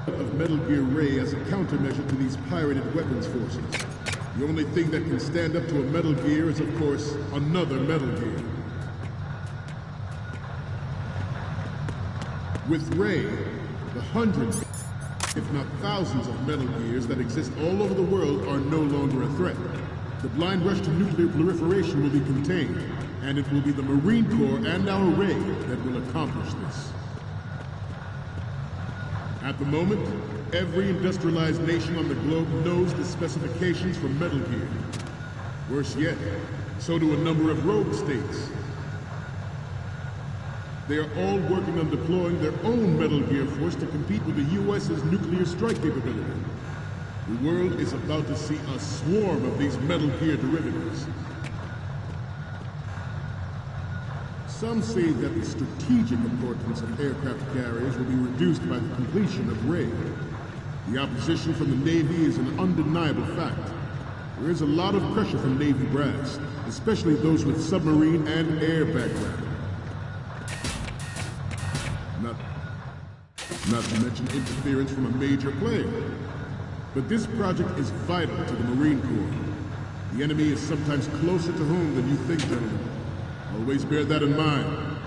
of Metal Gear Ray as a countermeasure to these pirated weapons forces. The only thing that can stand up to a Metal Gear is, of course, another Metal Gear. With Ray, the hundreds, if not thousands of Metal Gears that exist all over the world are no longer a threat. The blind rush to nuclear proliferation will be contained, and it will be the Marine Corps and our Ray that will accomplish this. At the moment, every industrialized nation on the globe knows the specifications for Metal Gear. Worse yet, so do a number of rogue states. They are all working on deploying their own Metal Gear force to compete with the U.S.'s nuclear strike capability. The world is about to see a swarm of these Metal Gear derivatives. Some say that the strategic importance of aircraft carriers will be reduced by the completion of Ray. The opposition from the Navy is an undeniable fact. There is a lot of pressure from Navy brass, especially those with submarine and air background. Not to mention interference from a major player. But this project is vital to the Marine Corps. The enemy is sometimes closer to home than you think, gentlemen. Always bear that in mind.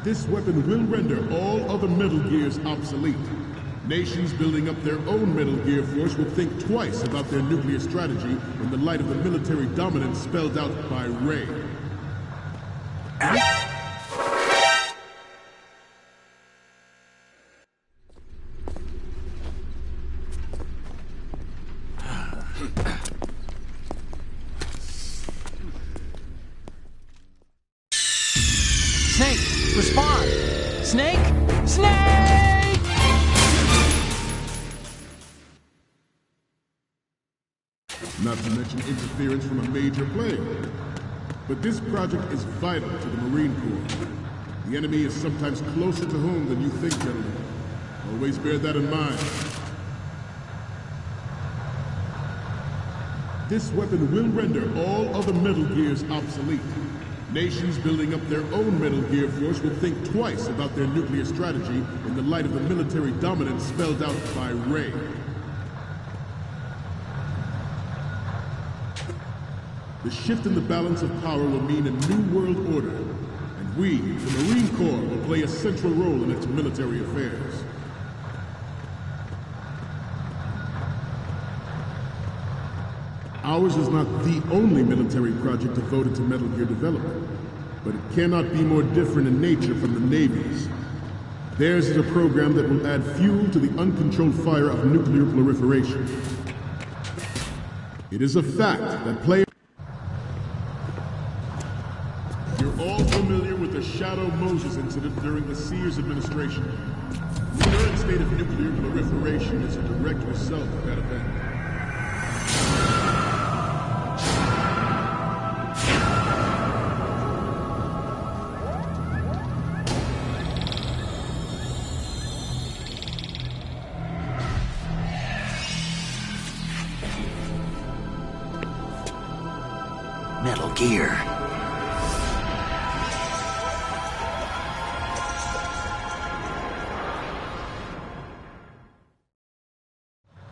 This weapon will render all other Metal Gears obsolete. Nations building up their own Metal Gear force will think twice about their nuclear strategy in the light of the military dominance spelled out by Ray. Snake, respond! Snake! Snake! Not to mention interference from a major player. But this project is vital to the Marine Corps. The enemy is sometimes closer to home than you think, gentlemen. Always bear that in mind. This weapon will render all other Metal Gears obsolete. Nations building up their own Metal Gear force will think twice about their nuclear strategy in the light of the military dominance spelled out by Ray. The shift in the balance of power will mean a new world order, and we, the Marine Corps, will play a central role in its military affairs. Ours is not the only military project devoted to Metal Gear development, but it cannot be more different in nature from the Navy's. Theirs is a program that will add fuel to the uncontrolled fire of nuclear proliferation. It is a fact that players... You're all familiar with the Shadow Moses incident during the Sears administration. The current state of nuclear proliferation is a direct result of that event. Metal Gear.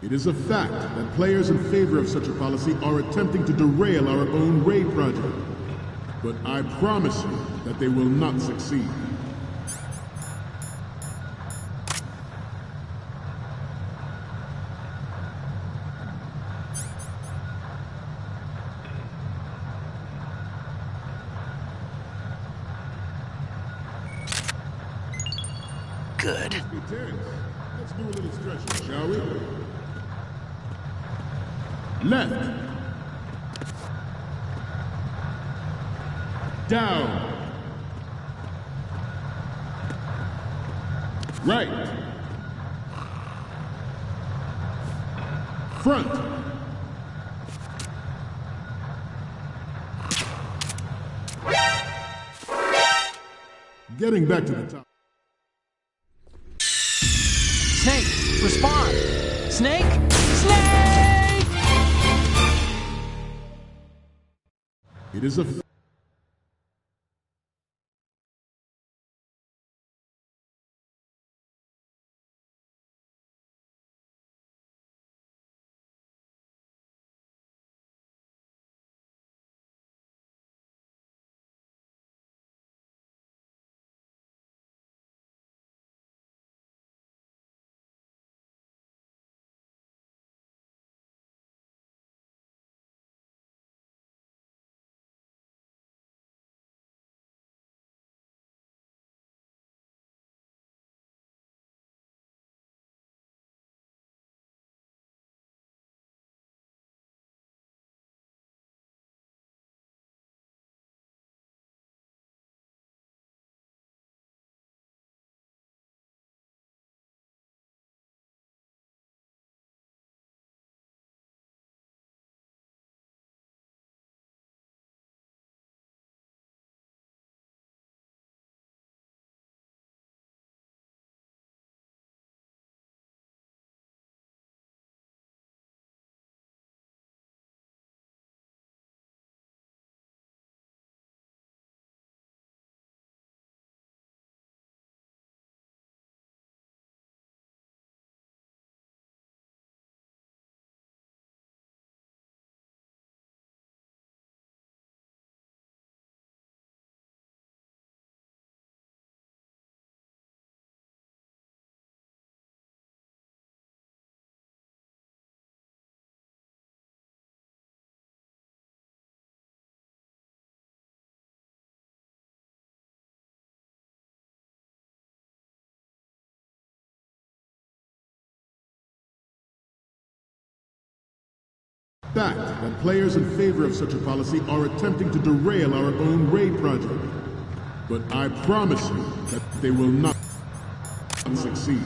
It is a fact that players in favor of such a policy are attempting to derail our own Ray project. But I promise you that they will not succeed. Good. Let's do a little stretching, shall we? Left. Down. Right. Front. Getting back to the top. Snake, respond! Snake! Snake! It is a Fact that players in favor of such a policy are attempting to derail our own Ray project. But I promise you that they will not succeed.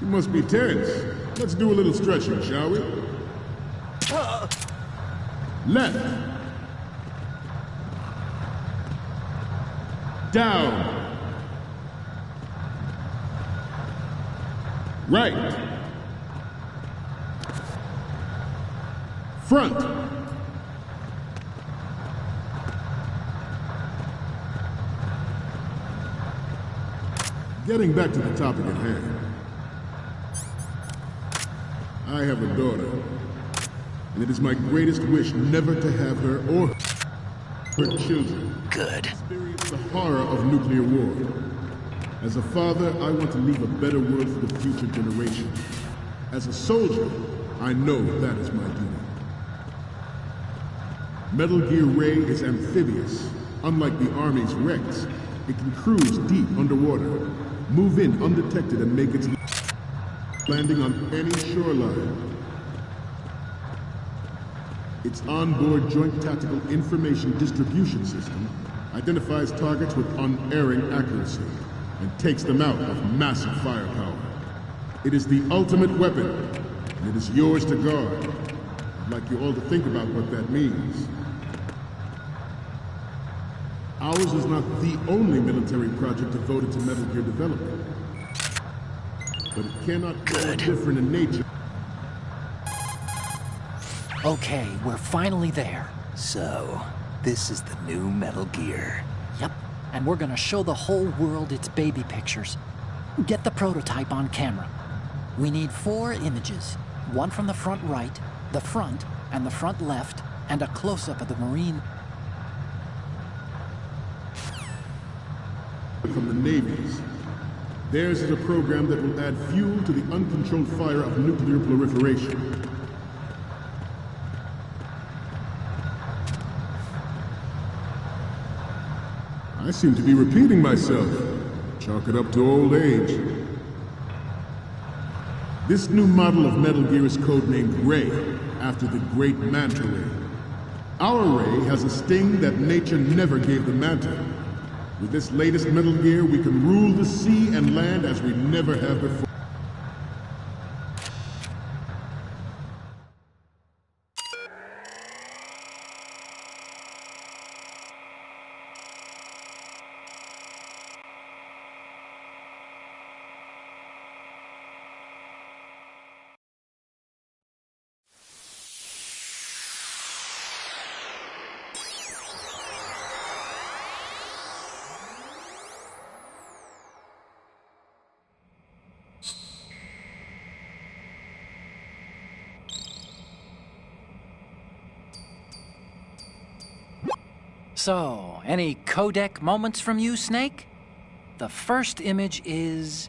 You must be tense. Let's do a little stretching, shall we? Left. Down. Right. Front. Getting back to the topic at hand. I have a daughter, and it is my greatest wish never to have her or her children Good. experience the horror of nuclear war. As a father, I want to leave a better world for the future generation. As a soldier, I know that is my duty. Metal Gear Ray is amphibious. Unlike the Army's Rex, it can cruise deep underwater, move in undetected and make its landing on any shoreline. Its onboard Joint Tactical Information Distribution System identifies targets with unerring accuracy and takes them out of massive firepower. It is the ultimate weapon, and it is yours to guard. I'd like you all to think about what that means. Ours is not the only military project devoted to Metal Gear development, but it cannot be more different in nature. Okay, we're finally there. So, this is the new Metal Gear. Yep, and we're gonna show the whole world its baby pictures. Get the prototype on camera. We need 4 images. One from the front right, the front, and the front left, and a close-up of the Marine. From the navies. Theirs is a program that will add fuel to the uncontrolled fire of nuclear proliferation. I seem to be repeating myself. Chalk it up to old age. This new model of Metal Gear is codenamed Ray, after the great Manta Ray. Our Ray has a sting that nature never gave the Manta. With this latest Metal Gear, we can rule the sea and land as we never have before. So, any codec moments from you, Snake? The first image is...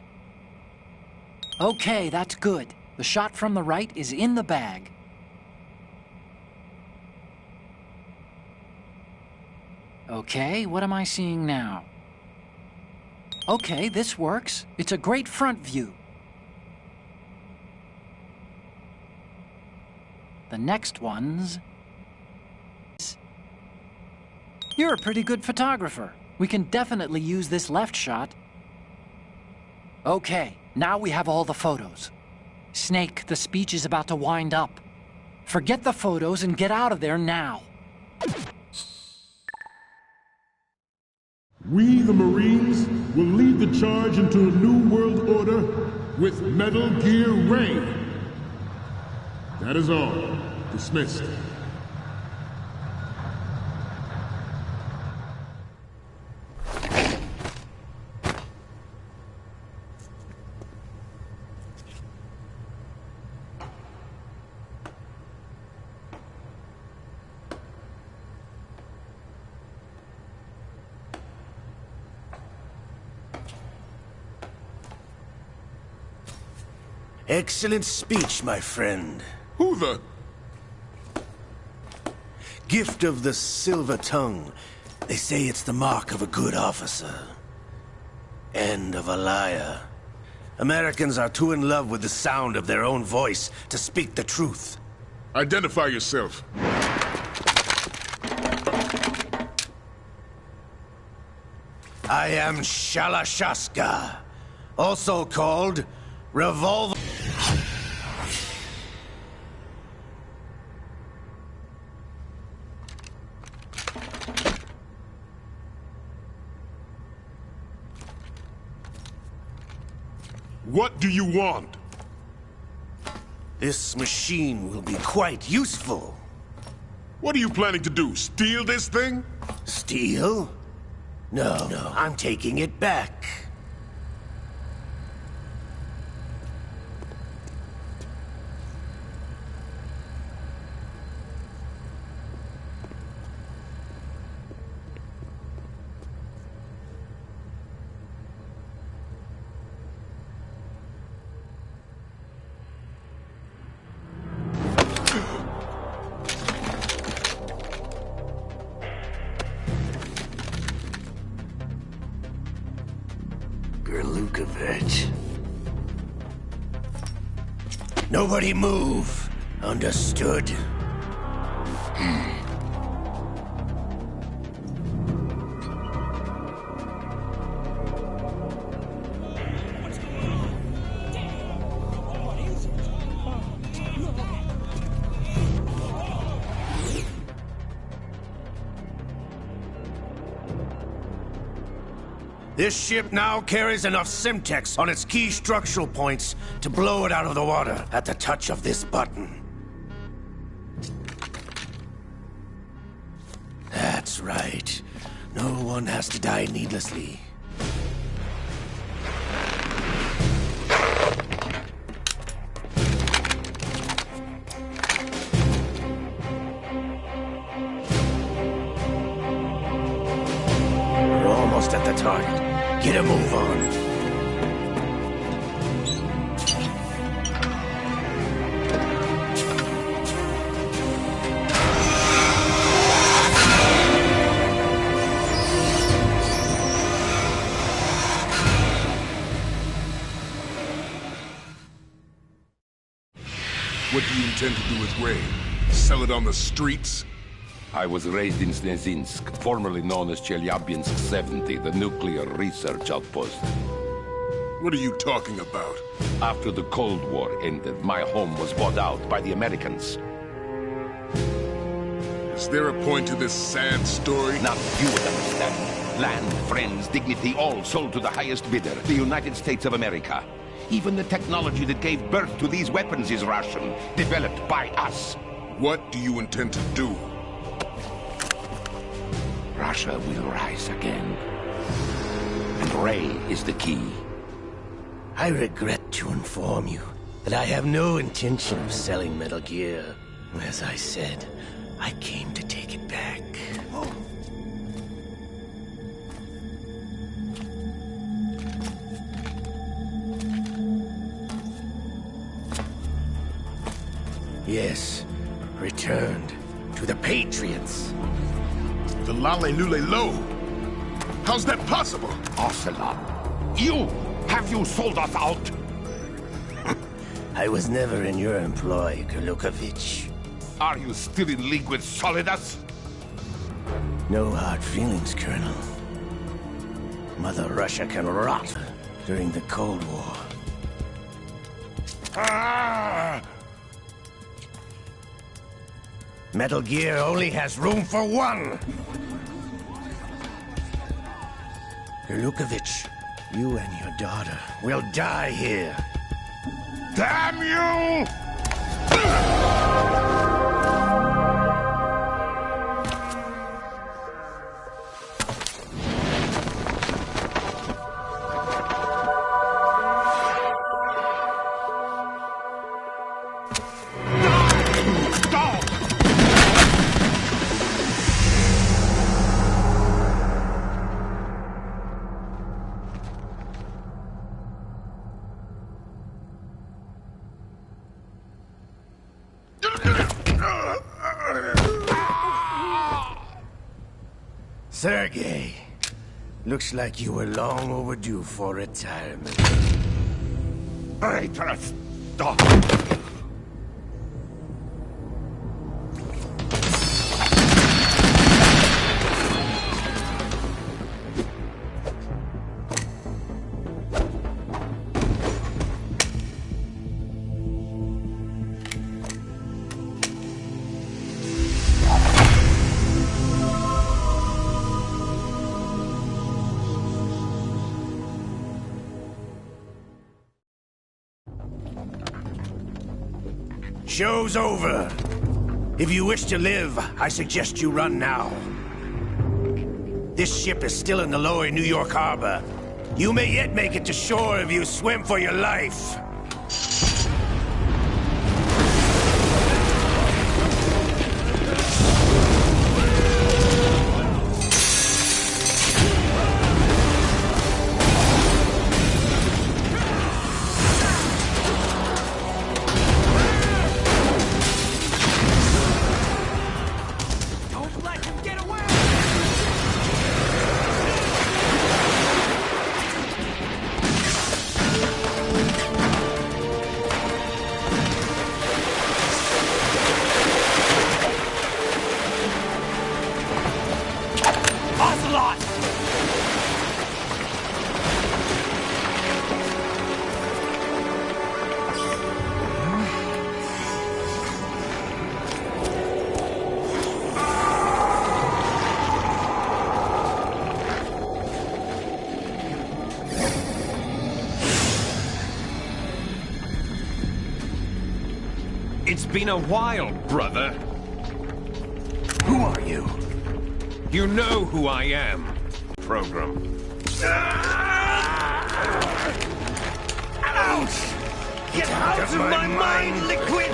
Okay, that's good. The shot from the right is in the bag. Okay, what am I seeing now? Okay, this works. It's a great front view. The next one's... You're a pretty good photographer. We can definitely use this left shot. Okay, now we have all the photos. Snake, the speech is about to wind up. Forget the photos and get out of there now. We, the Marines, will lead the charge into a new world order with Metal Gear Ray. That is all. Dismissed. Excellent speech, my friend. Who the... Gift of the silver tongue. They say it's the mark of a good officer. End of a liar. Americans are too in love with the sound of their own voice to speak the truth. Identify yourself. I am Shalashaska, also called Revolver. What do you want? This machine will be quite useful. What are you planning to do? Steal this thing? Steal? No, I'm taking it back. Nobody move. Understood? This ship now carries enough Simtex on its key structural points to blow it out of the water at the touch of this button. That's right. No one has to die needlessly. We're almost at the target. Get a move on. What do you intend to do with Ray? Sell it on the streets? I was raised in Snezinsk, formerly known as Chelyabinsk 70, the nuclear research outpost. What are you talking about? After the Cold War ended, my home was bought out by the Americans. Is there a point to this sad story? Now you would understand. Land, friends, dignity, all sold to the highest bidder, the United States of America. Even the technology that gave birth to these weapons is Russian, developed by us. What do you intend to do? Russia will rise again. And Ray is the key. I regret to inform you that I have no intention of selling Metal Gear. As I said, I came to take it back. Yes, returned to the Patriots. The Lale Lule Lo? How's that possible? Ocelot, have you sold us out? I was never in your employ, Kurlukovich. Are you still in league with Solidus? No hard feelings, Colonel. Mother Russia can rot during the Cold War. Ah! Metal Gear only has room for one! Kurlukovich, you and your daughter will die here. Damn you! Sergei, Looks like you were long overdue for retirement. Traitorous dog! Show's over. If you wish to live, I suggest you run now. This ship is still in the lower New York harbor. You may yet make it to shore if you swim for your life. It's been a while, brother. Who are you? You know who I am. Program. Ouch! Get out of my mind, Liquid!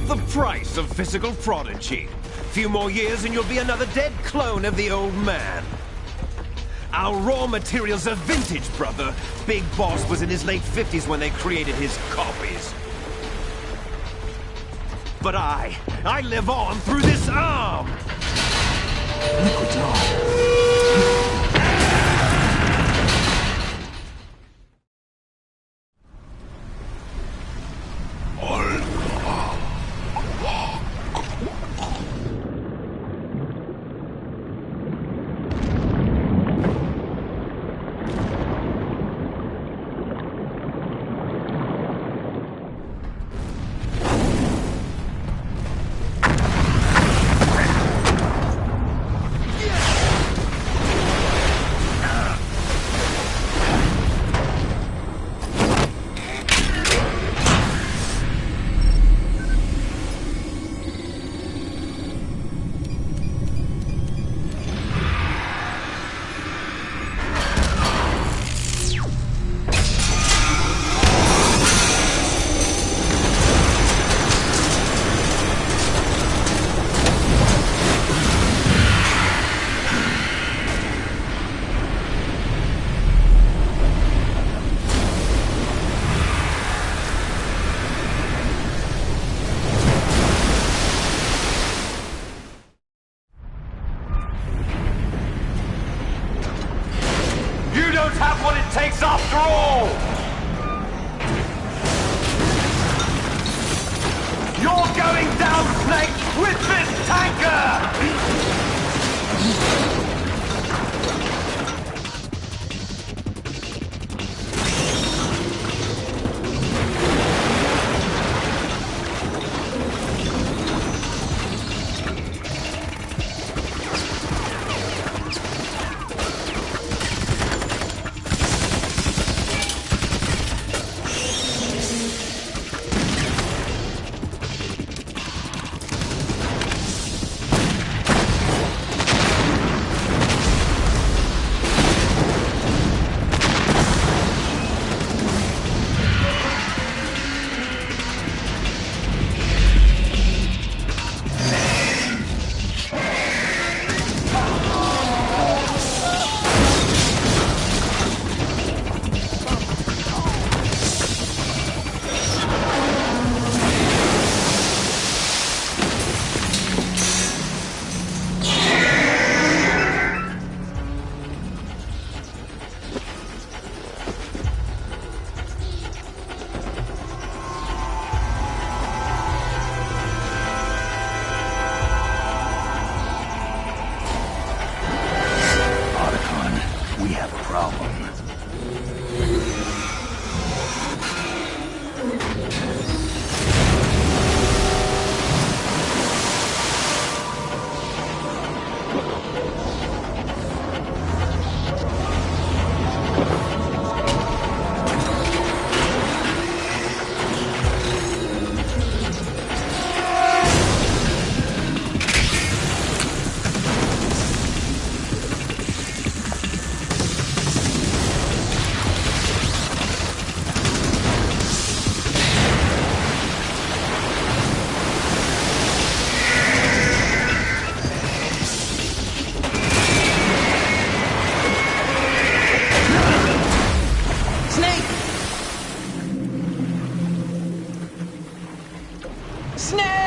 The price of physical prodigy. Few more years and you'll be another dead clone of the old man. Our raw materials are vintage, brother. Big Boss was in his late 50s when they created his copies. But I live on through this arm! Liquid's on. Snake!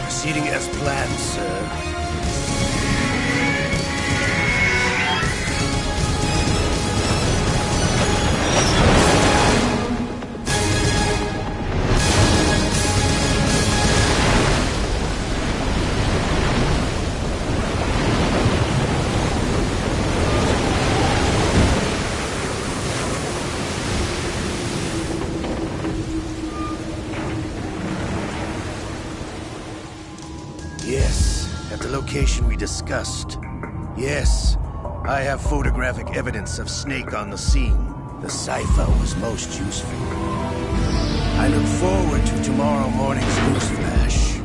Proceeding as planned, sir. Yes, at the location we discussed. Yes, I have photographic evidence of Snake on the scene. The cipher was most useful. I look forward to tomorrow morning's news flash.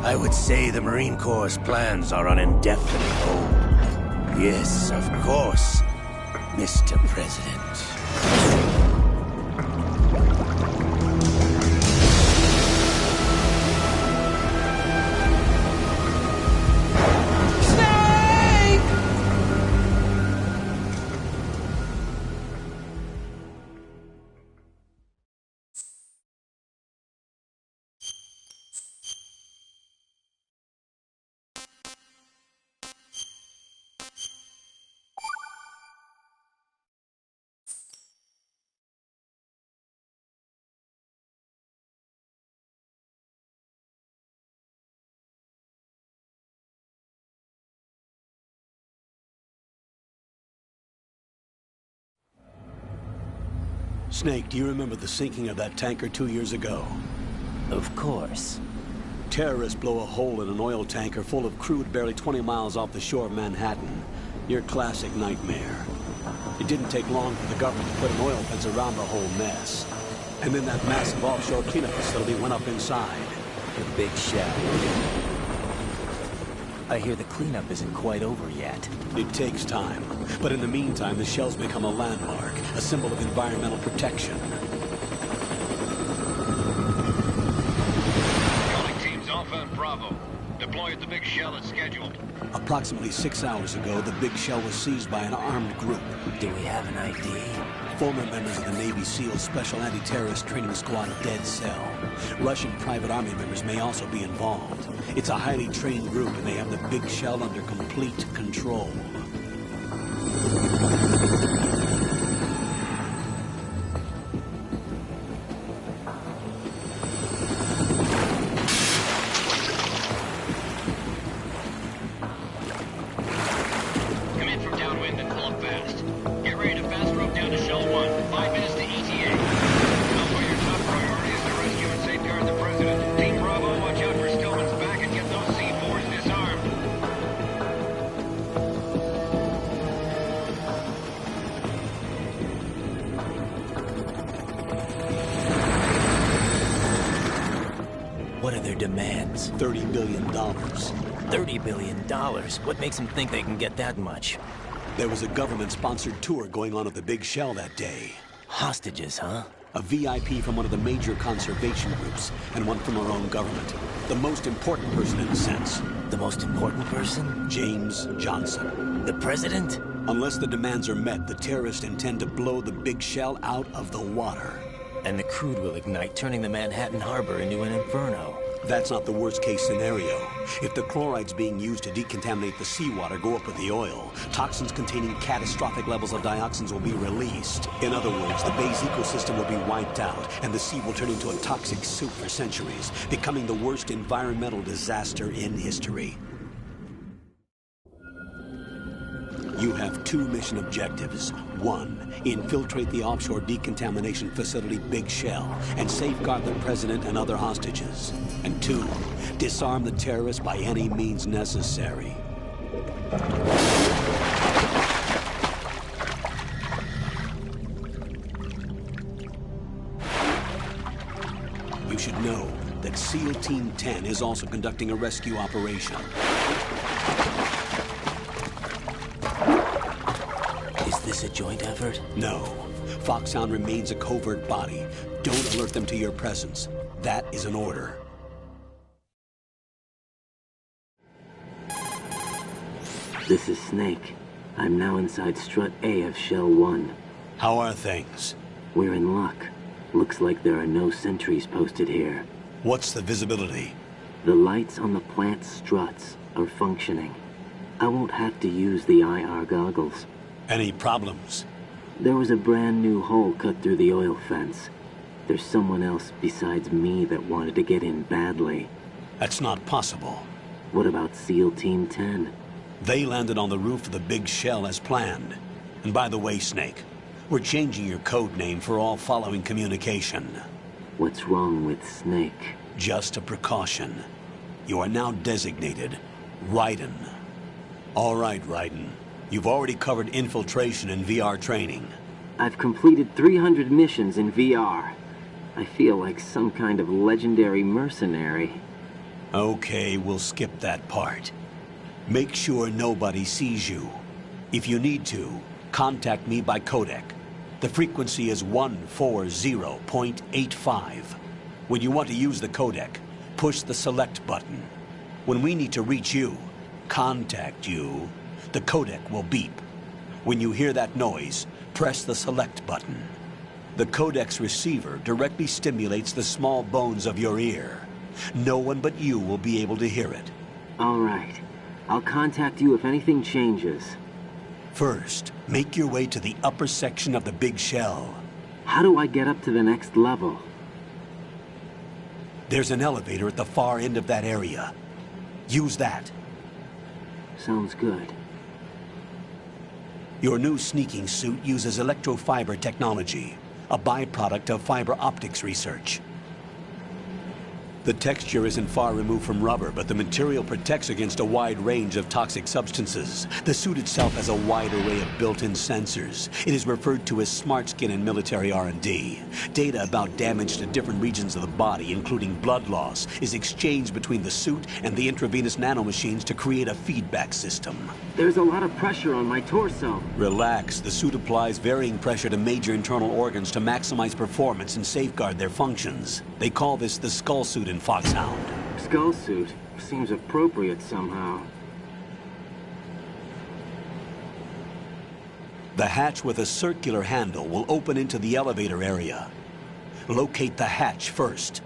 I would say the Marine Corps' plans are on indefinite hold. Yes, of course, Mr. President. Snake, do you remember the sinking of that tanker 2 years ago? Of course. Terrorists blow a hole in an oil tanker full of crude barely 20 miles off the shore of Manhattan. Your classic nightmare. It didn't take long for the government to put an oil fence around the whole mess. And then that massive offshore cleanup facility went up inside. The big shell. I hear the cleanup isn't quite over yet. It takes time. But in the meantime, the shell's become a landmark, a symbol of environmental protection. Calling teams Alpha and Bravo. Deploy at the big shell as scheduled. Approximately 6 hours ago, the big shell was seized by an armed group. Do we have an ID? Former members of the Navy SEAL Special Anti-Terrorist Training Squad Dead Cell. Russian private army members may also be involved. It's a highly trained group, and they have the big shell under complete control. Come in from downwind and pull up fast. Get ready to fast rope down to Shell 1. 5 minutes to ETA. Tell where your top priority is to rescue and safeguard the President. Team Bravo, watch out for Stillman's back and get those C4s disarmed. What are their demands? $30 billion. $30 billion? What makes them think they can get that much? There was a government-sponsored tour going on at the big shell that day. Hostages, huh? A VIP from one of the major conservation groups, and one from our own government. The most important person in a sense. The most important person? James Johnson. The President? Unless the demands are met, the terrorists intend to blow the big shell out of the water. And the crude will ignite, turning the Manhattan Harbor into an inferno. That's not the worst-case scenario. If the chlorides being used to decontaminate the seawater go up with the oil, toxins containing catastrophic levels of dioxins will be released. In other words, the bay's ecosystem will be wiped out, and the sea will turn into a toxic soup for centuries, becoming the worst environmental disaster in history. You have 2 mission objectives. 1, infiltrate the offshore decontamination facility Big Shell and safeguard the president and other hostages. And 2, disarm the terrorists by any means necessary. You should know that SEAL Team 10 is also conducting a rescue operation. Is this a joint effort? No. Foxhound remains a covert body. Don't alert them to your presence. That is an order. This is Snake. I'm now inside Strut A of Shell 1. How are things? We're in luck. Looks like there are no sentries posted here. What's the visibility? The lights on the plant struts are functioning. I won't have to use the IR goggles. Any problems? There was a brand new hole cut through the oil fence. There's someone else besides me that wanted to get in badly. That's not possible. What about SEAL Team 10? They landed on the roof of the Big Shell as planned. And by the way, Snake, we're changing your code name for all following communication. What's wrong with Snake? Just a precaution. You are now designated Raiden. All right, Raiden. You've already covered infiltration and VR training. I've completed 300 missions in VR. I feel like some kind of legendary mercenary. Okay, we'll skip that part. Make sure nobody sees you. If you need to, contact me by codec. The frequency is 140.85. When you want to use the codec, push the select button. When we need to reach you, contact you, the codec will beep. When you hear that noise, press the select button. The codec's receiver directly stimulates the small bones of your ear. No one but you will be able to hear it. All right. I'll contact you if anything changes. First, make your way to the upper section of the Big Shell. How do I get up to the next level? There's an elevator at the far end of that area. Use that. Sounds good. Your new sneaking suit uses electrofiber technology, a byproduct of fiber optics research. The texture isn't far removed from rubber, but the material protects against a wide range of toxic substances. The suit itself has a wide array of built-in sensors. It is referred to as smart skin in military R&D. Data about damage to different regions of the body, including blood loss, is exchanged between the suit and the intravenous nanomachines to create a feedback system. There's a lot of pressure on my torso. Relax. The suit applies varying pressure to major internal organs to maximize performance and safeguard their functions. They call this the skull suit in Foxhound. Skull suit seems appropriate somehow. The hatch with a circular handle will open into the elevator area. Locate the hatch first.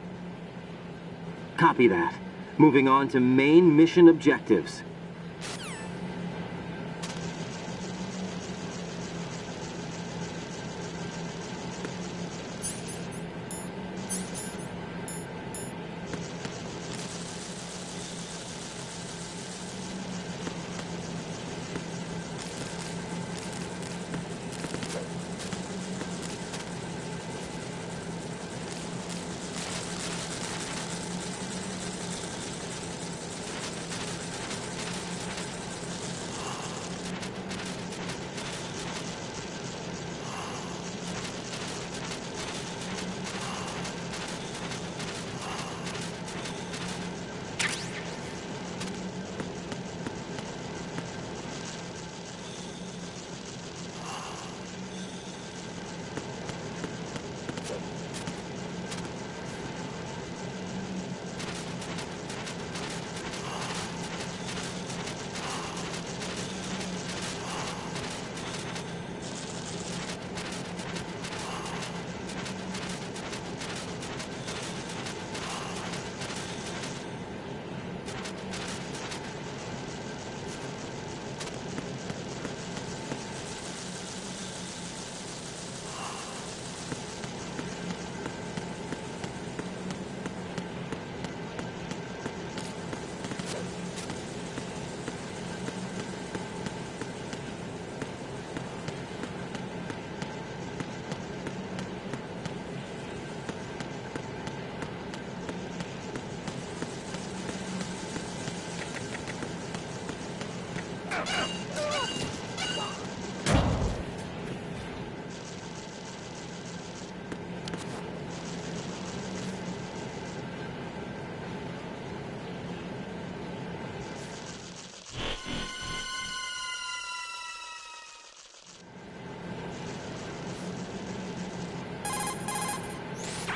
Copy that. Moving on to main mission objectives.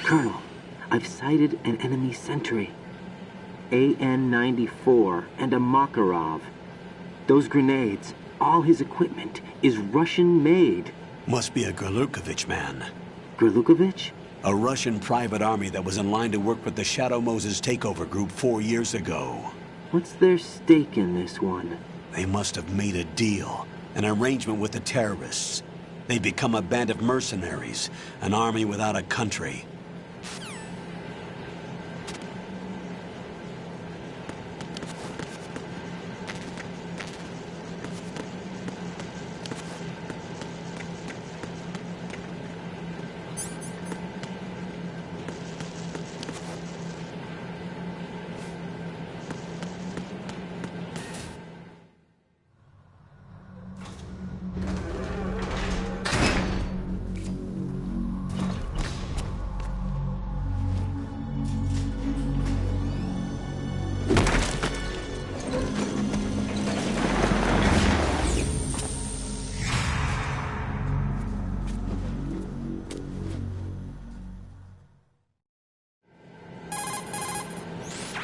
Colonel, I've sighted an enemy sentry. AN-94 and a Makarov. Those grenades, all his equipment, is Russian-made. Must be a Gerlukovich man. Gerlukovich? A Russian private army that was in line to work with the Shadow Moses takeover group 4 years ago. What's their stake in this one? They must have made a deal, an arrangement with the terrorists. They've become a band of mercenaries, an army without a country.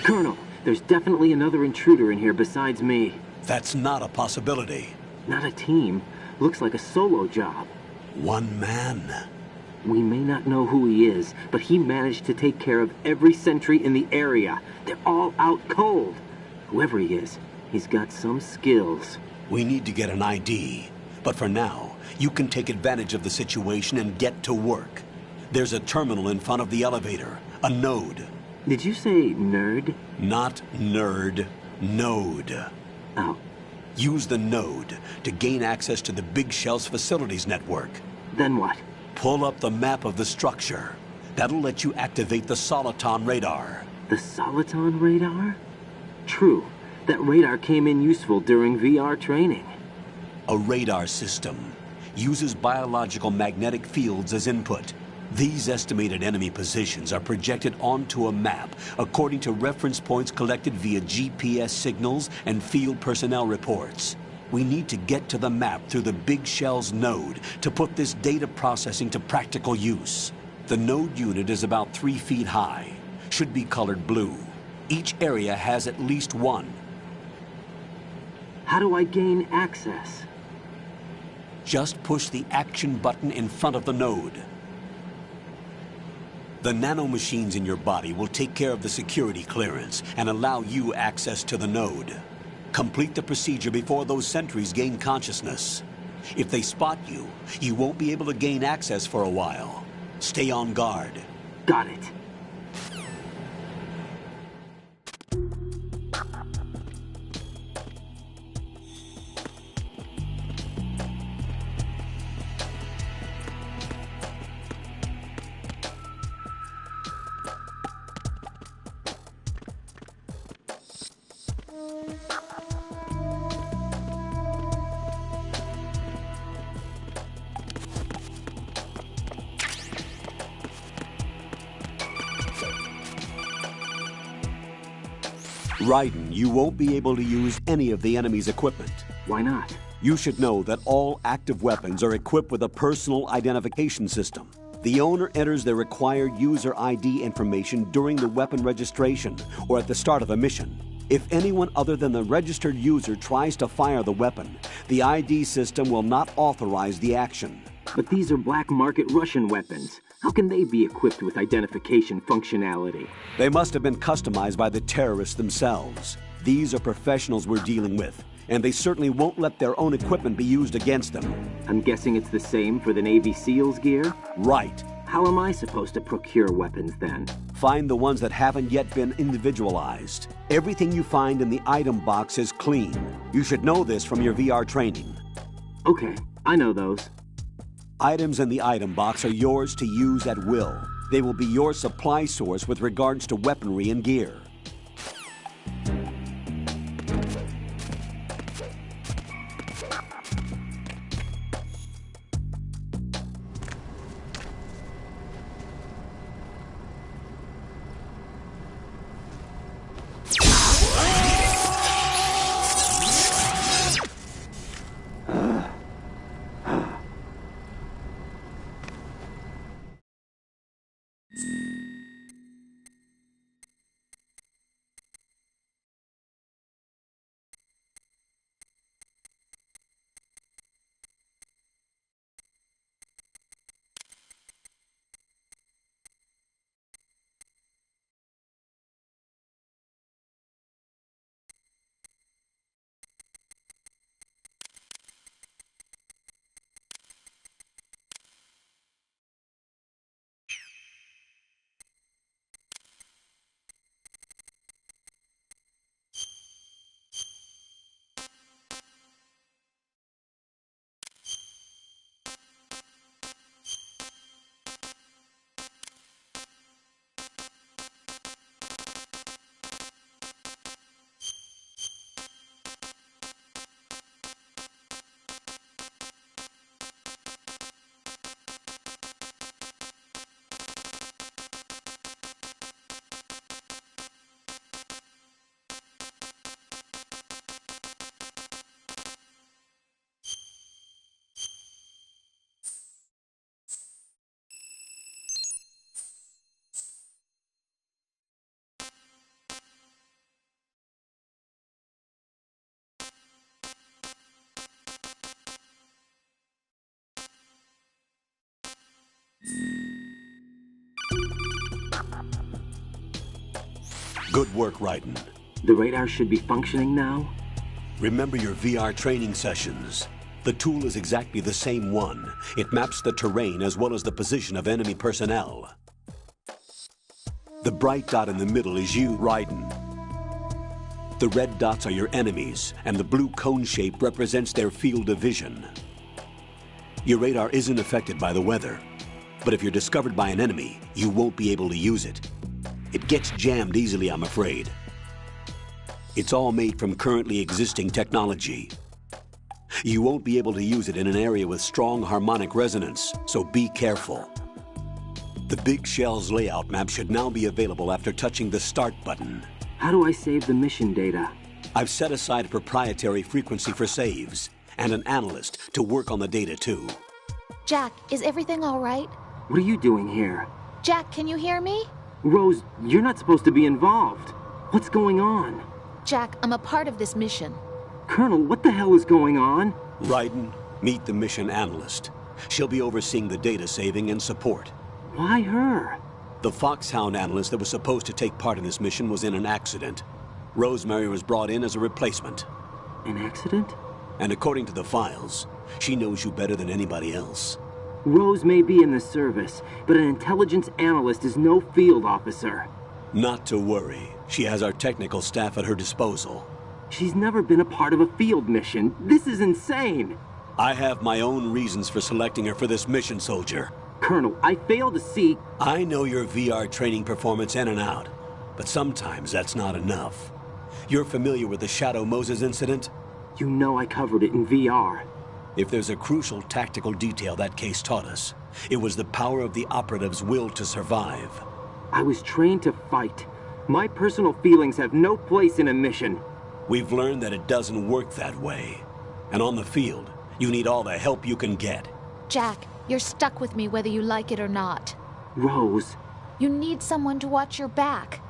Colonel, there's definitely another intruder in here besides me. That's not a possibility. Not a team. Looks like a solo job. One man. We may not know who he is, but he managed to take care of every sentry in the area. They're all out cold. Whoever he is, he's got some skills. We need to get an ID. But for now, you can take advantage of the situation and get to work. There's a terminal in front of the elevator. A node. Did you say nerd? Not nerd. Node. Oh. Use the node to gain access to the Big Shell's facilities network. Then what? Pull up the map of the structure. That'll let you activate the Soliton radar. The Soliton radar? True. That radar came in useful during VR training. A radar system uses biological magnetic fields as input. These estimated enemy positions are projected onto a map according to reference points collected via GPS signals and field personnel reports. We need to get to the map through the Big Shell's node to put this data processing to practical use. The node unit is about 3 feet high, should be colored blue. Each area has at least one. How do I gain access? Just push the action button in front of the node. The nanomachines in your body will take care of the security clearance and allow you access to the node. Complete the procedure before those sentries gain consciousness. If they spot you, you won't be able to gain access for a while. Stay on guard. Got it. Raiden, you won't be able to use any of the enemy's equipment. Why not? You should know that all active weapons are equipped with a personal identification system. The owner enters their required user ID information during the weapon registration or at the start of a mission. If anyone other than the registered user tries to fire the weapon, the ID system will not authorize the action. But these are black market Russian weapons. How can they be equipped with identification functionality? They must have been customized by the terrorists themselves. These are professionals we're dealing with, and they certainly won't let their own equipment be used against them. I'm guessing it's the same for the Navy SEALs gear? Right. How am I supposed to procure weapons then? Find the ones that haven't yet been individualized. Everything you find in the item box is clean. You should know this from your VR training. Okay, I know those. Items in the item box are yours to use at will. They will be your supply source with regards to weaponry and gear. Good work, Raiden. The radar should be functioning now? Remember your VR training sessions. The tool is exactly the same one. It maps the terrain as well as the position of enemy personnel. The bright dot in the middle is you, Raiden. The red dots are your enemies, and the blue cone shape represents their field of vision. Your radar isn't affected by the weather, but if you're discovered by an enemy, you won't be able to use it. It gets jammed easily, I'm afraid. It's all made from currently existing technology. You won't be able to use it in an area with strong harmonic resonance, so be careful. The Big Shell's layout map should now be available after touching the Start button. How do I save the mission data? I've set aside a proprietary frequency for saves, and an analyst to work on the data too. Jack, is everything all right? What are you doing here? Jack, can you hear me? Rose, you're not supposed to be involved. What's going on? Jack, I'm a part of this mission. Colonel, what the hell is going on? Raiden, meet the mission analyst. She'll be overseeing the data saving and support. Why her? The Foxhound analyst that was supposed to take part in this mission was in an accident. Rosemary was brought in as a replacement. An accident? And according to the files, she knows you better than anybody else. Rose may be in the service, but an intelligence analyst is no field officer. Not to worry. She has our technical staff at her disposal. She's never been a part of a field mission. This is insane. I have my own reasons for selecting her for this mission, soldier. Colonel, I fail to see... I know your VR training performance in and out, but sometimes that's not enough. You're familiar with the Shadow Moses incident? You know I covered it in VR. If there's a crucial tactical detail that case taught us, it was the power of the operative's will to survive. I was trained to fight. My personal feelings have no place in a mission. We've learned that it doesn't work that way. And on the field, you need all the help you can get. Jack, you're stuck with me whether you like it or not. Rose. You need someone to watch your back.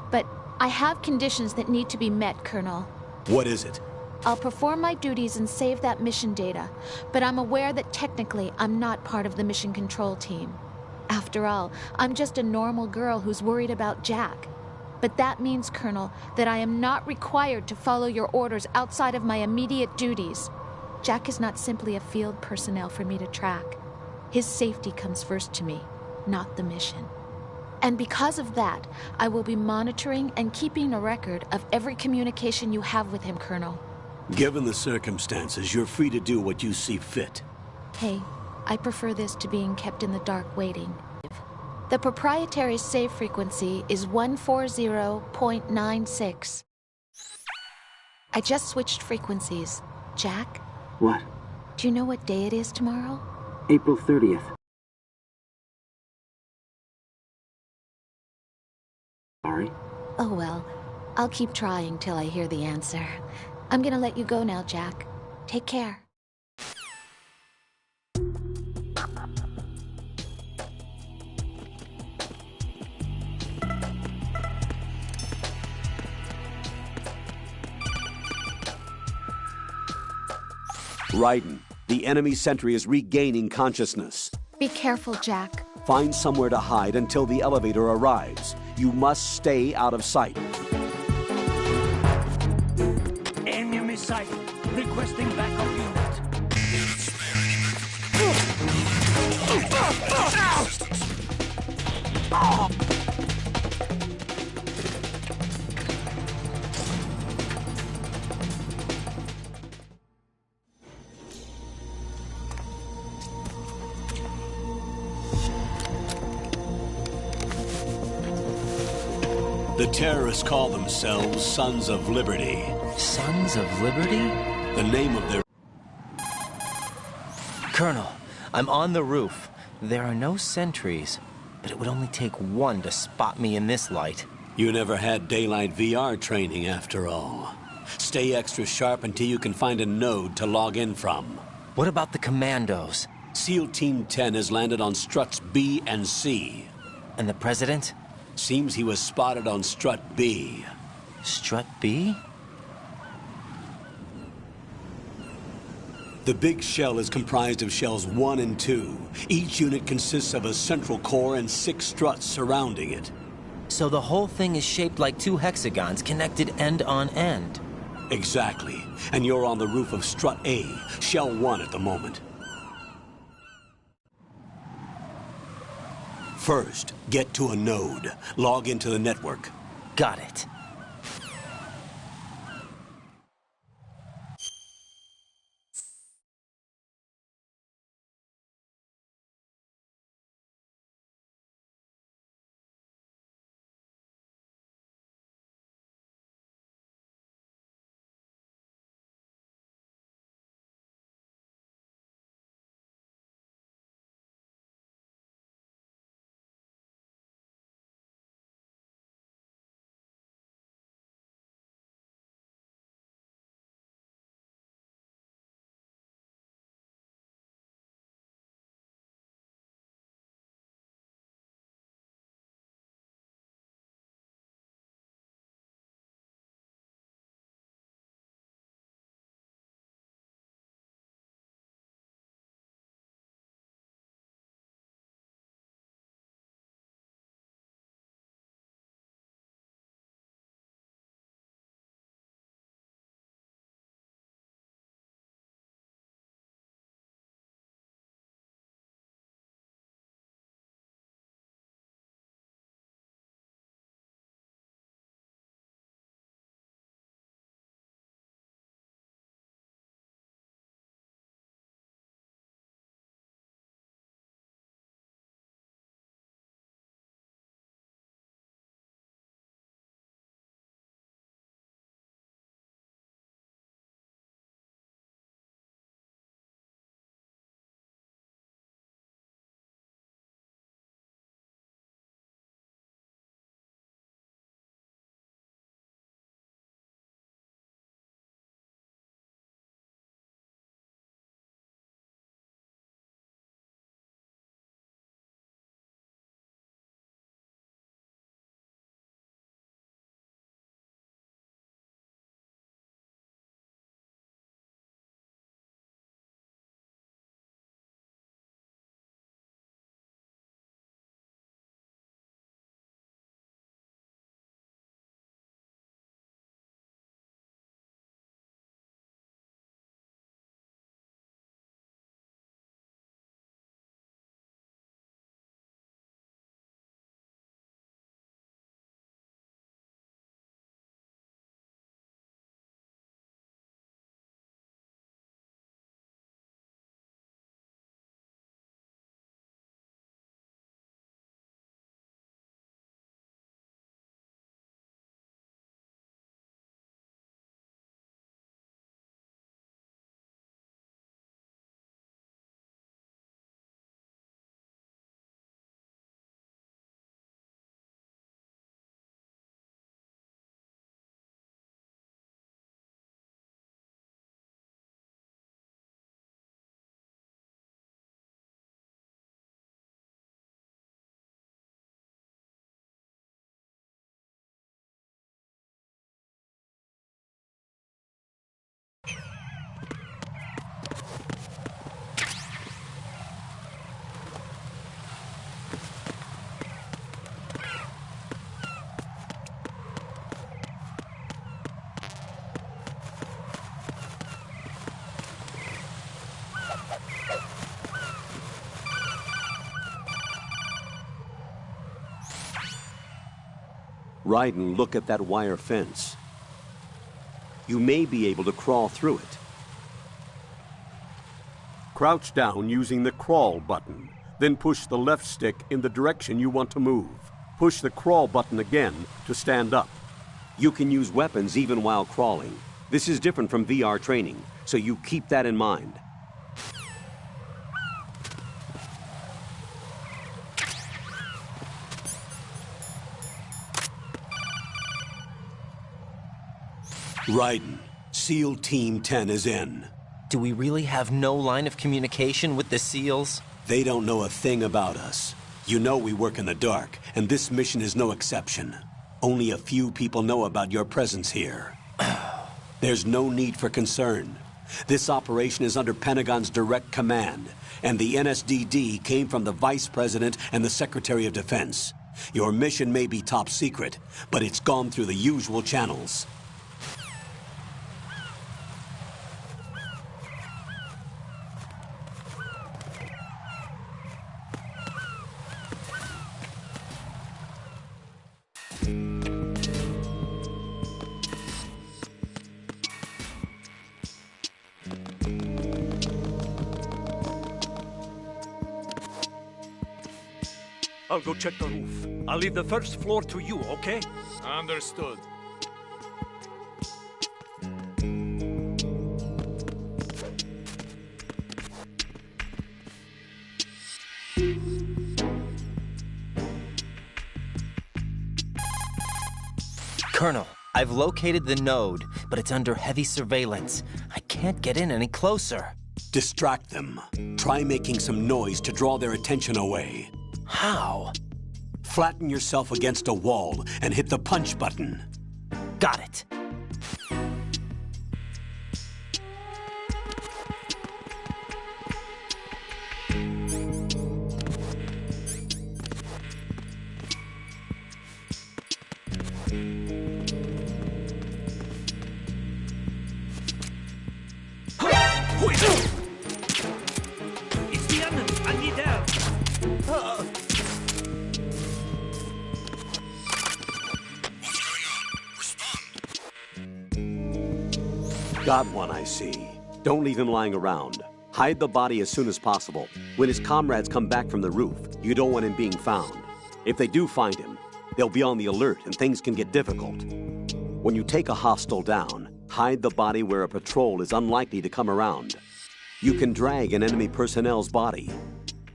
But I have conditions that need to be met, Colonel. What is it? I'll perform my duties and save that mission data, but I'm aware that technically I'm not part of the mission control team. After all, I'm just a normal girl who's worried about Jack. But that means, Colonel, that I am not required to follow your orders outside of my immediate duties. Jack is not simply a field personnel for me to track. His safety comes first to me, not the mission. And because of that, I will be monitoring and keeping a record of every communication you have with him, Colonel. Given the circumstances, you're free to do what you see fit. Hey, I prefer this to being kept in the dark waiting. The proprietary save frequency is 140.96. I just switched frequencies. Jack? What? Do you know what day it is tomorrow? April 30th. Sorry? Oh well, I'll keep trying till I hear the answer. I'm gonna let you go now, Jack. Take care. Raiden, the enemy sentry is regaining consciousness. Be careful, Jack. Find somewhere to hide until the elevator arrives. You must stay out of sight. Enemy sight. Requesting backup unit. The terrorists call themselves Sons of Liberty. Sons of Liberty? The name of their... Colonel, I'm on the roof. There are no sentries, but it would only take one to spot me in this light. You never had daylight VR training after all. Stay extra sharp until you can find a node to log in from. What about the commandos? SEAL Team 10 has landed on struts B and C. And the president? Seems he was spotted on strut B. Strut B? The big shell is comprised of shells 1 and 2. Each unit consists of a central core and 6 struts surrounding it. So the whole thing is shaped like two hexagons connected end on end. Exactly. And you're on the roof of Strut A, Shell 1 at the moment. First, get to a node. Log into the network. Got it. Ryden, look at that wire fence. You may be able to crawl through it. Crouch down using the crawl button. Then push the left stick in the direction you want to move. Push the crawl button again to stand up. You can use weapons even while crawling. This is different from VR training, so you keep that in mind. Ryden, SEAL Team 10 is in. Do we really have no line of communication with the SEALs? They don't know a thing about us. You know we work in the dark, and this mission is no exception. Only a few people know about your presence here. There's no need for concern. This operation is under Pentagon's direct command, and the NSDD came from the Vice President and the Secretary of Defense. Your mission may be top secret, but it's gone through the usual channels. I'll go check the roof. I'll leave the first floor to you, okay? Understood. Colonel, I've located the node, but it's under heavy surveillance. I can't get in any closer. Distract them. Try making some noise to draw their attention away. How? Flatten yourself against a wall and hit the punch button. Got it. It's the enemy! I need help! Got one, I see. Don't leave him lying around. Hide the body as soon as possible. When his comrades come back from the roof, you don't want him being found. If they do find him, they'll be on the alert and things can get difficult. When you take a hostile down, hide the body where a patrol is unlikely to come around. You can drag an enemy personnel's body.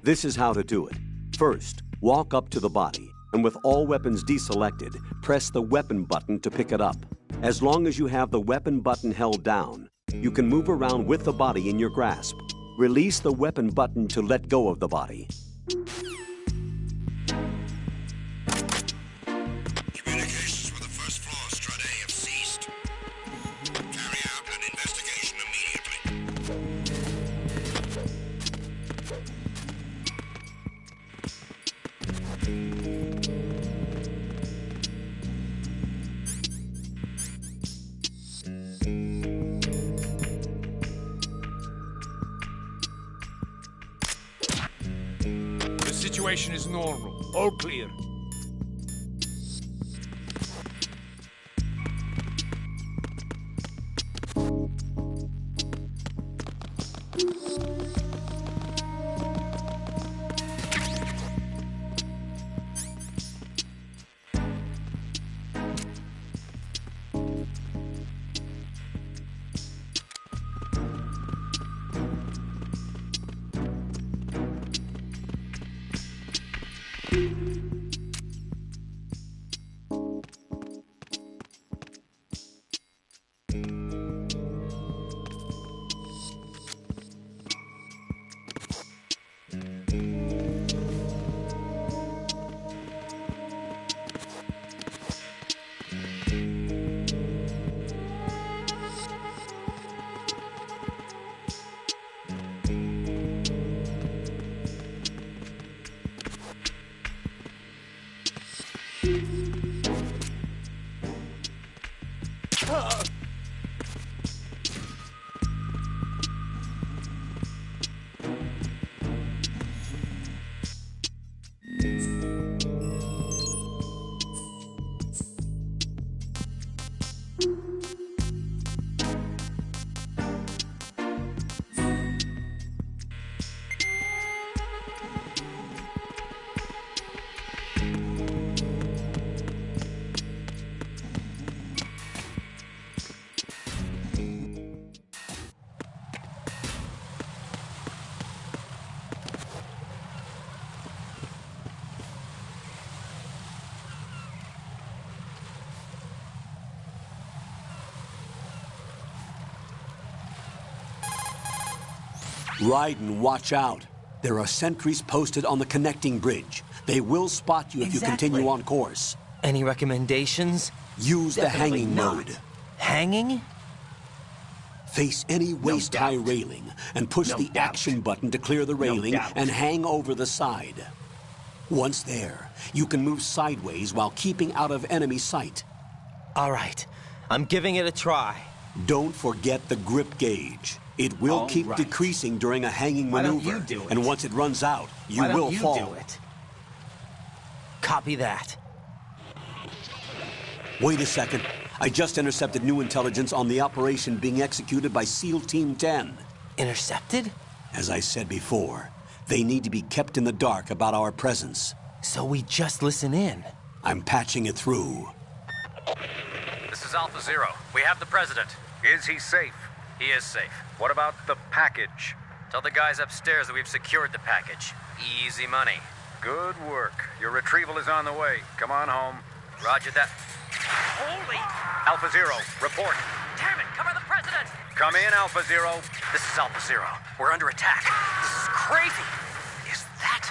This is how to do it. First, walk up to the body, and with all weapons deselected, press the weapon button to pick it up. As long as you have the weapon button held down, you can move around with the body in your grasp. Release the weapon button to let go of the body. Communications with the first floor, Strade, have ceased. Carry out an investigation The situation is normal. All clear. Raiden, watch out. There are sentries posted on the connecting bridge. They will spot you if you continue on course. Any recommendations? Use the hanging mode. Hanging? Face any waist-high railing and push the action button to clear the railing and hang over the side. Once there, you can move sideways while keeping out of enemy sight. All right, I'm giving it a try. Don't forget the grip gauge. It will keep decreasing during a hanging maneuver. Why don't you do it? And once it runs out, you will fall. Why don't you do it? Copy that. Wait a second. I just intercepted new intelligence on the operation being executed by SEAL Team 10. Intercepted? As I said before, they need to be kept in the dark about our presence. So we just listen in. I'm patching it through. This is Alpha Zero. We have the president. Is he safe? He is safe. What about the package? Tell the guys upstairs that we've secured the package. Easy money. Good work. Your retrieval is on the way. Come on home. Roger that. Holy! Alpha Zero, report. Damn it! Cover the president! Come in, Alpha Zero. This is Alpha Zero. We're under attack. This is crazy. Is that...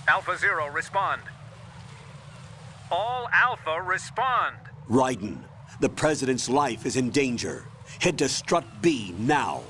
Alpha Zero, respond. All Alpha, respond. Raiden, the president's life is in danger. Head to Strut B now.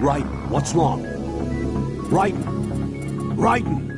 Raiden, what's wrong? Raiden! Raiden!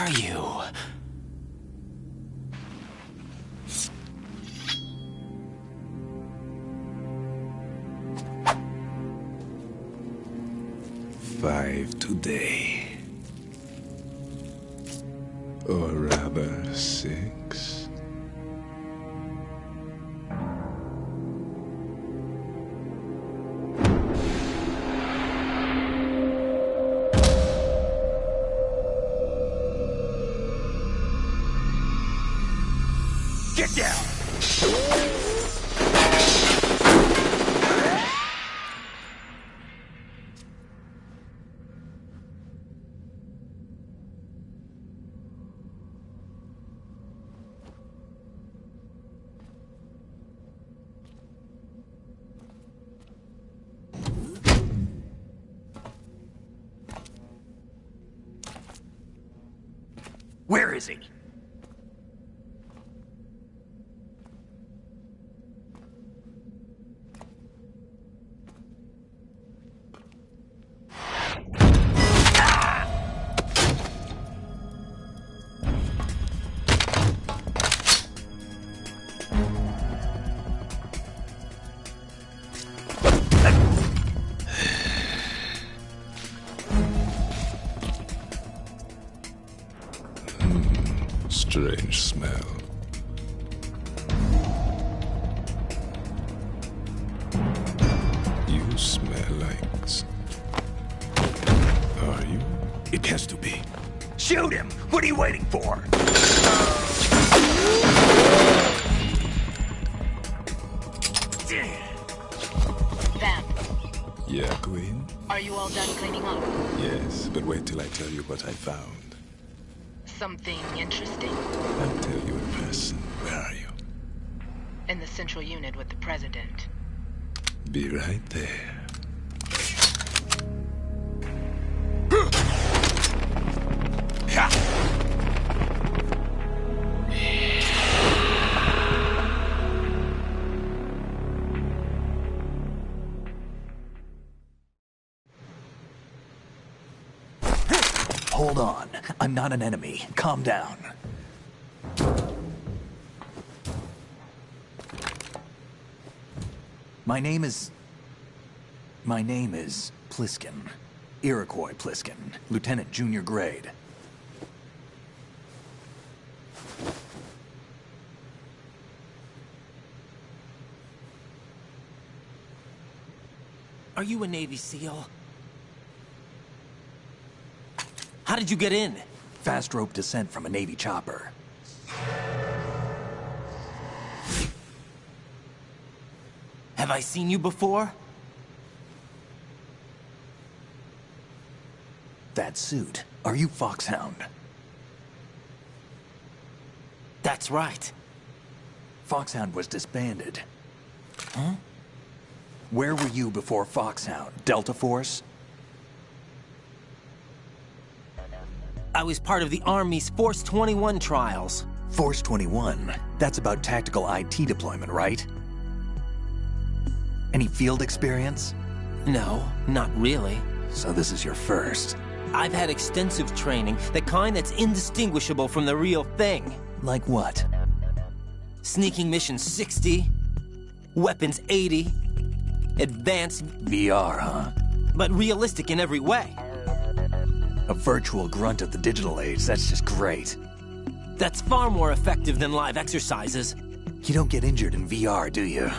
are you? Five today. Or rather, 6. Get down! Where is he? Strange smell. You smell like... Are you? It has to be. Shoot him! What are you waiting for? Vamp, Yeah, Queen? are you all done cleaning up? Yes, but wait till I tell you what I found. Something interesting? I'll tell you in person. Where are you? In the central unit with the president. Be right there. Hold on. I'm not an enemy. Calm down. My name is Pliskin. Iroquois Pliskin. Lieutenant Junior Grade. Are you a Navy SEAL? How did you get in? Fast rope descent from a Navy chopper. Have I seen you before? That suit. Are you Foxhound? That's right. Foxhound was disbanded. Huh? Where were you before Foxhound? Delta Force? I was part of the Army's Force 21 trials. Force 21? That's about tactical IT deployment, right? Any field experience? No, not really. So this is your first. I've had extensive training, the kind that's indistinguishable from the real thing. Like what? Sneaking mission 60, weapons 80, advanced... VR, huh? But realistic in every way. A virtual grunt of the digital age, that's just great. That's far more effective than live exercises. You don't get injured in VR, do you?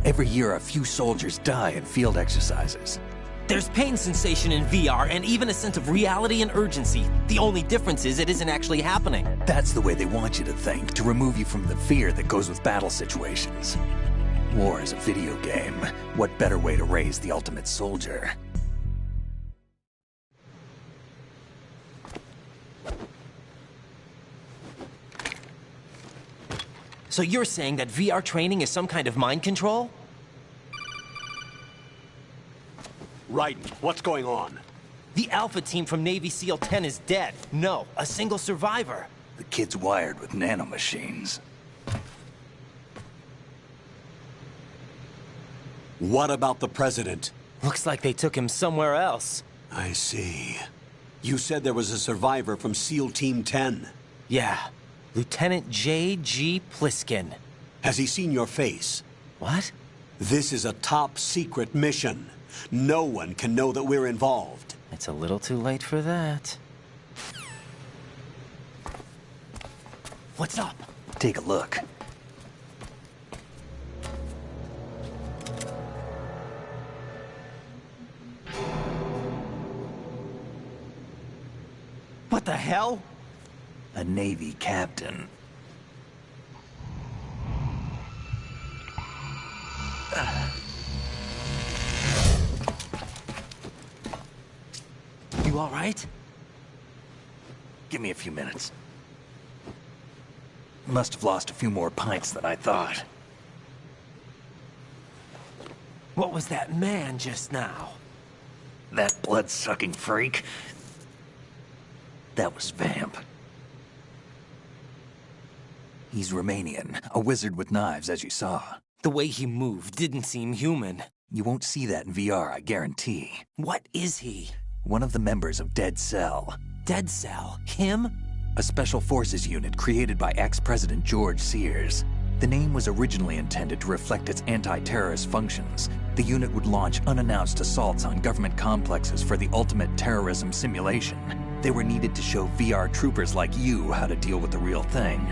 Every year, a few soldiers die in field exercises. There's pain sensation in VR and even a sense of reality and urgency. The only difference is it isn't actually happening. That's the way they want you to think, to remove you from the fear that goes with battle situations. War is a video game. What better way to raise the ultimate soldier? So you're saying that VR training is some kind of mind control? Raiden, what's going on? The Alpha team from Navy SEAL 10 is dead. No, a single survivor. The kid's wired with nanomachines. What about the president? Looks like they took him somewhere else. I see. You said there was a survivor from SEAL Team 10. Yeah. Lieutenant J.G. Pliskin. Has he seen your face? What? This is a top-secret mission. No one can know that we're involved. It's a little too late for that. What's up? Take a look. What the hell? A Navy captain. You all right? Give me a few minutes. Must have lost a few more pints than I thought. What was that man just now? That blood-sucking freak? That was Vamp. He's Romanian, a wizard with knives, as you saw. The way he moved didn't seem human. You won't see that in VR, I guarantee. What is he? One of the members of Dead Cell. Dead Cell? Him? A special forces unit created by ex-President George Sears. The name was originally intended to reflect its anti-terrorist functions. The unit would launch unannounced assaults on government complexes for the ultimate terrorism simulation. They were needed to show VR troopers like you how to deal with the real thing.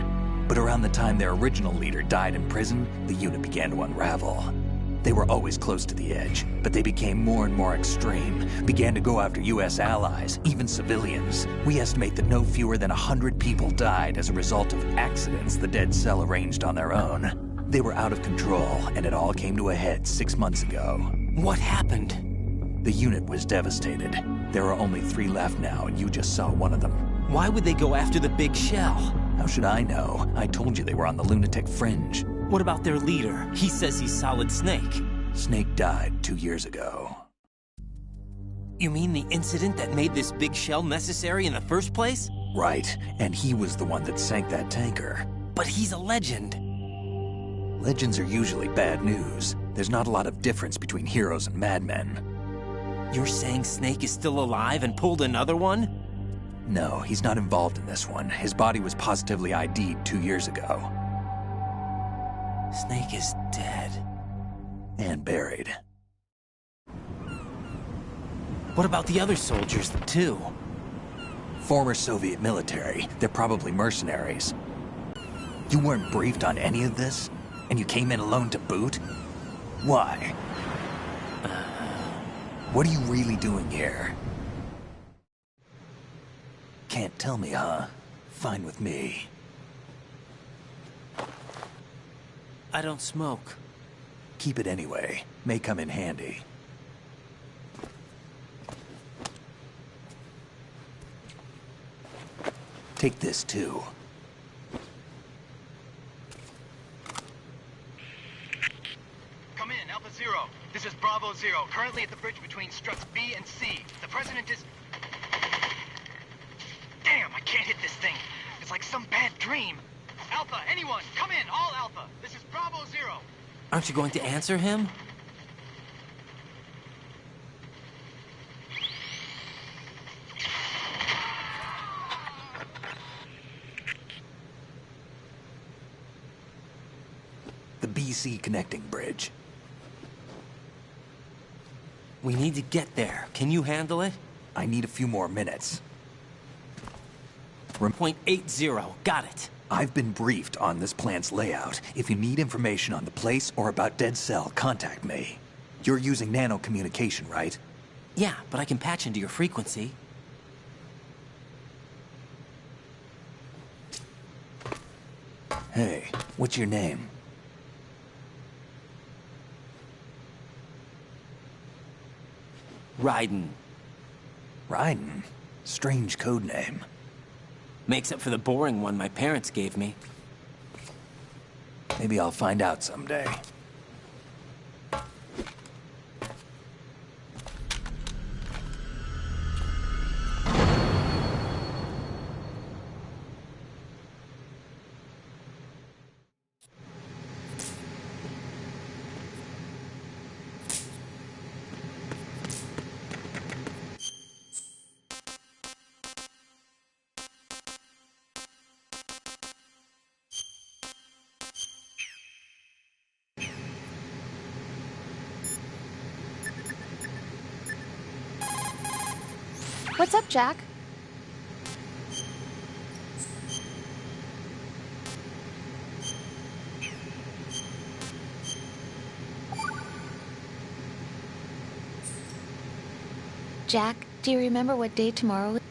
But around the time their original leader died in prison, the unit began to unravel. They were always close to the edge, but they became more and more extreme, began to go after U.S. allies, even civilians. We estimate that no fewer than 100 people died as a result of accidents the Dead Cell arranged on their own. They were out of control, and it all came to a head 6 months ago. What happened? The unit was devastated. There are only 3 left now, and you just saw one of them. Why would they go after the big shell? How should I know? I told you they were on the lunatic fringe. What about their leader? He says he's Solid Snake. Snake died 2 years ago. You mean the incident that made this big shell necessary in the first place? Right, and he was the one that sank that tanker. But he's a legend. Legends are usually bad news. There's not a lot of difference between heroes and madmen. You're saying Snake is still alive and pulled another one? No, he's not involved in this one. His body was positively ID'd 2 years ago. Snake is dead. And buried. What about the other soldiers, too? Former Soviet military. They're probably mercenaries. You weren't briefed on any of this? And you came in alone to boot? Why? What are you really doing here? Can't tell me, huh? Fine with me. I don't smoke. Keep it anyway. May come in handy. Take this, too. Come in, Alpha Zero. This is Bravo Zero, currently at the bridge between struts B and C. The President is... Damn, I can't hit this thing. It's like some bad dream. Alpha, anyone, come in, all Alpha. This is Bravo Zero. Aren't you going to answer him? The BC connecting bridge. We need to get there. Can you handle it? I need a few more minutes. Point 80. Got it. I've been briefed on this plant's layout. If you need information on the place or about Dead Cell, contact me. You're using nano communication, right? Yeah, but I can patch into your frequency. Hey, what's your name? Raiden. Raiden? Strange code name. Makes up for the boring one my parents gave me. Maybe I'll find out someday. What's up, Jack? Jack, do you remember what day tomorrow is?